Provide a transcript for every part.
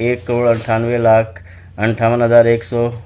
1,98,58,100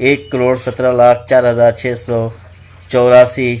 1,04,06,84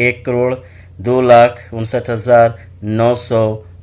1,02,59,900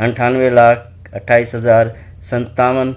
98,28,057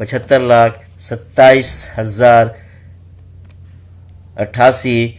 75,27,088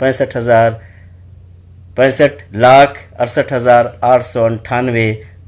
65,68,898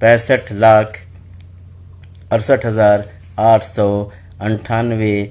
65,68,898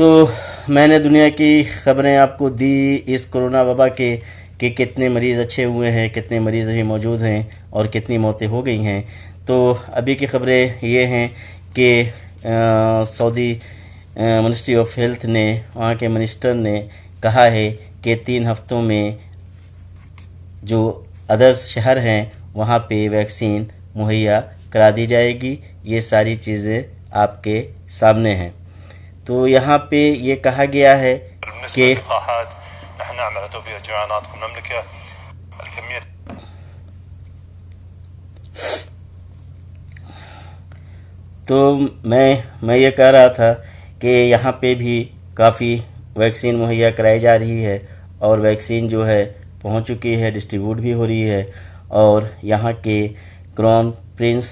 تو میں نے دنیا کی خبریں آپ کو دی اس کرونا وبا کے کہ کتنے مریض اچھے ہوئے ہیں، کتنے مریض ابھی موجود ہیں اور کتنی موتیں ہو گئی ہیں۔ تو ابھی کی خبریں یہ ہیں کہ سعودی منسٹری آف ہیلتھ نے، وہاں کے منسٹر نے کہا ہے کہ 3 ہفتوں میں جو ادر شہر ہیں وہاں پہ ویکسین مہیا کرا دی جائے گی۔ یہ ساری چیزیں آپ کے سامنے ہیں۔ تو یہاں پہ یہ کہا گیا ہے کہ تو میں یہ کہہ رہا تھا کہ یہاں پہ بھی کافی ویکسین مہیا کرائی جا رہی ہے اور ویکسین جو ہے پہنچ چکی ہے، ڈسٹریبیوٹ بھی ہو رہی ہے، اور یہاں کے کراؤن پرنس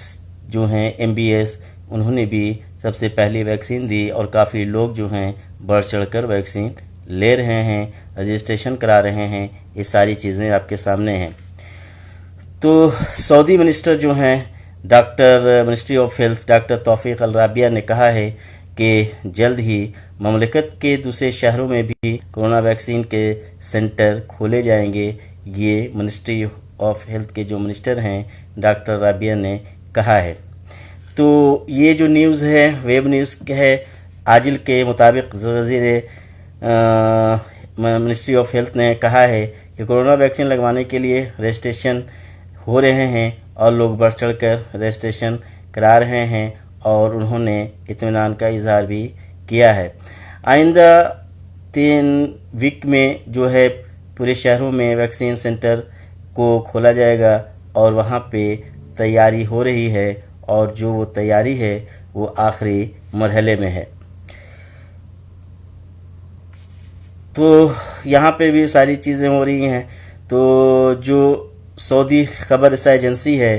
جو ہیں MBS انہوں نے بھی سب سے پہلی ویکسین دی، اور کافی لوگ جو ہیں بڑھ چڑھ کر ویکسین لے رہے ہیں، رجسٹریشن کرا رہے ہیں۔ یہ ساری چیزیں آپ کے سامنے ہیں۔ تو سعودی منسٹر جو ہیں منسٹری آف ہیلتھ ڈاکٹر توفیق الرابعہ نے کہا ہے کہ جلد ہی مملکت کے دوسرے شہروں میں بھی کرونا ویکسین کے سینٹر کھولے جائیں گے۔ یہ منسٹری آف ہیلتھ کے جو منسٹر ہیں ڈاکٹر رابعہ نے کہا ہے۔ تو یہ جو نیوز ہے ویب نیوز ہے، عاجل کے مطابق وزیر منسٹری آف ہیلتھ نے کہا ہے کہ کرونا ویکسین لگوانے کے لیے رجسٹریشن ہو رہے ہیں اور لوگ بڑھ چڑھ کر رجسٹریشن کرا رہے ہیں، اور انہوں نے اطمینان کا اظہار بھی کیا ہے۔ آئندہ 3 ویک میں جو ہے پورے شہروں میں ویکسین سینٹر کو کھولا جائے گا، اور وہاں پہ تیاری ہو رہی ہے، اور جو وہ تیاری ہے وہ آخری مرحلے میں ہے۔ تو یہاں پہ بھی ساری چیزیں ہو رہی ہیں۔ تو جو سعودی خبر رساں ایجنسی ہے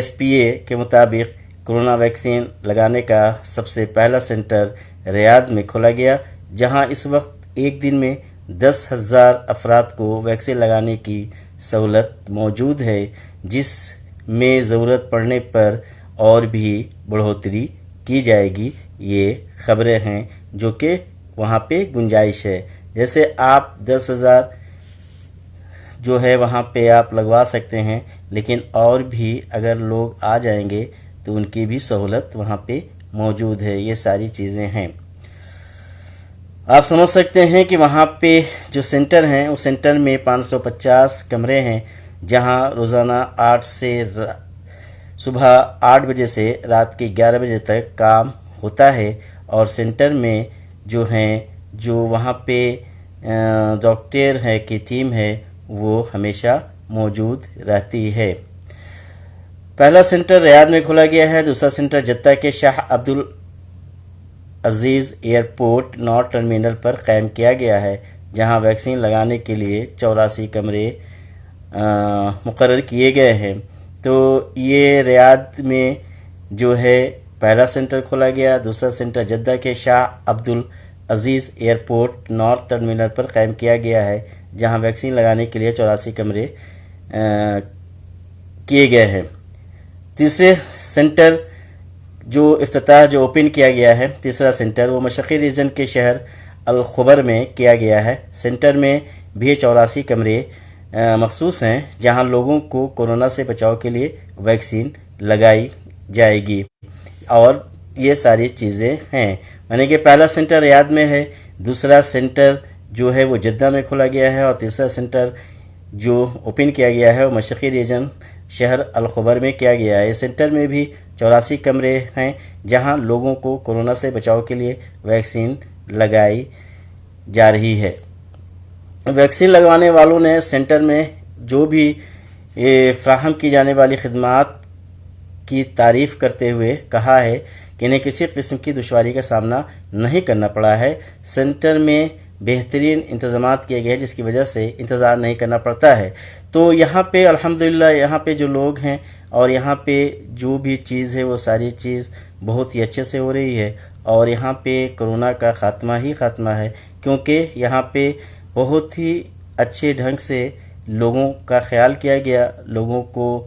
SPA کے مطابق کرونا ویکسین لگانے کا سب سے پہلا سینٹر ریاض میں کھولا گیا، جہاں اس وقت ایک دن میں 10,000 افراد کو ویکسین لگانے کی سہولت موجود ہے، جس میں ضرورت پڑنے پر اور بھی بڑھوتری کی جائے گی۔ یہ خبریں ہیں جو کہ وہاں پہ گنجائش ہے، جیسے آپ 10,000 جو ہے وہاں پہ آپ لگوا سکتے ہیں، لیکن اور بھی اگر لوگ آ جائیں گے تو ان کی بھی سہولت وہاں پہ موجود ہے۔ یہ ساری چیزیں ہیں۔ آپ سمجھ سکتے ہیں کہ وہاں پہ جو سینٹر ہیں اس سینٹر میں 550 کمرے ہیں، جہاں روزانہ صبح 8 بجے سے رات کے 11 بجے تک کام ہوتا ہے، اور سینٹر میں جو وہاں پہ ڈاکٹر ہے کی ٹیم ہے وہ ہمیشہ موجود رہتی ہے۔ پہلا سینٹر ریاض میں کھولا گیا ہے، دوسرا سینٹر جدہ کے شاہ عبدالعزیز ایئرپورٹ نارتھ ٹرمینل پر قائم کیا گیا ہے، جہاں ویکسین لگانے کے لیے 84 کمرے مقرر کیے گئے ہیں۔ تو یہ ریاض میں جو ہے پہلا سینٹر کھولا گیا، دوسرا سینٹر جدہ کے شاہ عبدالعزیز ایئرپورٹ نارتھ ٹرمینل پر قائم کیا گیا ہے، جہاں ویکسین لگانے کے لیے 84 کمرے کیے گئے ہیں۔ تیسرے سینٹر جو اوپن کیا گیا ہے، تیسرا سینٹر وہ مشرقی ریجن کے شہر الخبر میں کیا گیا ہے۔ سینٹر میں بھی 84 کمرے مخصوص ہیں، جہاں لوگوں کو کورونا سے بچاؤ کے لیے ویکسین لگائی جائے گی، اور یہ ساری چیزیں ہیں۔ یعنی کہ پہلا سینٹر ریاض میں ہے، دوسرا سینٹر جو ہے وہ جدہ میں کھولا گیا ہے، اور تیسرا سینٹر جو اوپن کیا گیا ہے وہ مشرقی ریجن شہر الخبر میں کیا گیا ہے۔ اس سینٹر میں بھی 84 کمرے ہیں، جہاں لوگوں کو کورونا سے بچاؤ کے لیے ویکسین لگائی جا رہی ہے۔ ویکسین لگوانے والوں نے سینٹر میں جو بھی فراہم کی جانے والی خدمات کی تعریف کرتے ہوئے کہا ہے کہ انہیں کسی قسم کی دشواری کا سامنا نہیں کرنا پڑا ہے۔ سینٹر میں بہترین انتظامات کیے گئے، جس کی وجہ سے انتظار نہیں کرنا پڑتا ہے۔ تو یہاں پہ الحمدللہ یہاں پہ جو لوگ ہیں اور یہاں پہ جو بھی چیز ہے وہ ساری چیز بہت ہی اچھے سے ہو رہی ہے، اور یہاں پہ کرونا کا خاتمہ ہی خاتمہ ہے، کیونکہ یہاں پہ بہت ہی اچھے ڈھنگ سے لوگوں کا خیال کیا گیا، لوگوں کو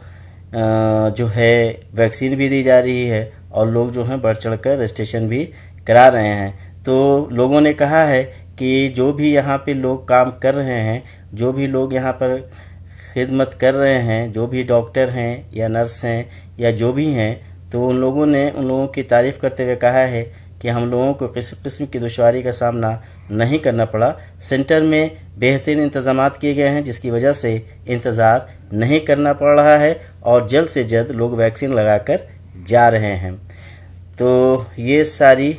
جو ہے ویکسین بھی دی جا رہی ہے، اور لوگ جو ہیں بڑھ چڑھ کر رجسٹریشن بھی کرا رہے ہیں۔ تو لوگوں نے کہا ہے کہ جو بھی یہاں پہ لوگ کام کر رہے ہیں، جو بھی لوگ یہاں پر خدمت کر رہے ہیں، جو بھی ڈاکٹر ہیں یا نرس ہیں یا جو بھی ہیں، تو ان لوگوں نے ان لوگوں کی تعریف کرتے ہوئے کہا ہے کہ ہم لوگوں کو قسم قسم کی دشواری کا سامنا نہیں کرنا پڑا۔ سینٹر میں بہترین انتظامات کیے گئے ہیں، جس کی وجہ سے انتظار نہیں کرنا پڑ رہا ہے اور جلد سے جلد لوگ ویکسین لگا کر جا رہے ہیں۔ تو یہ ساری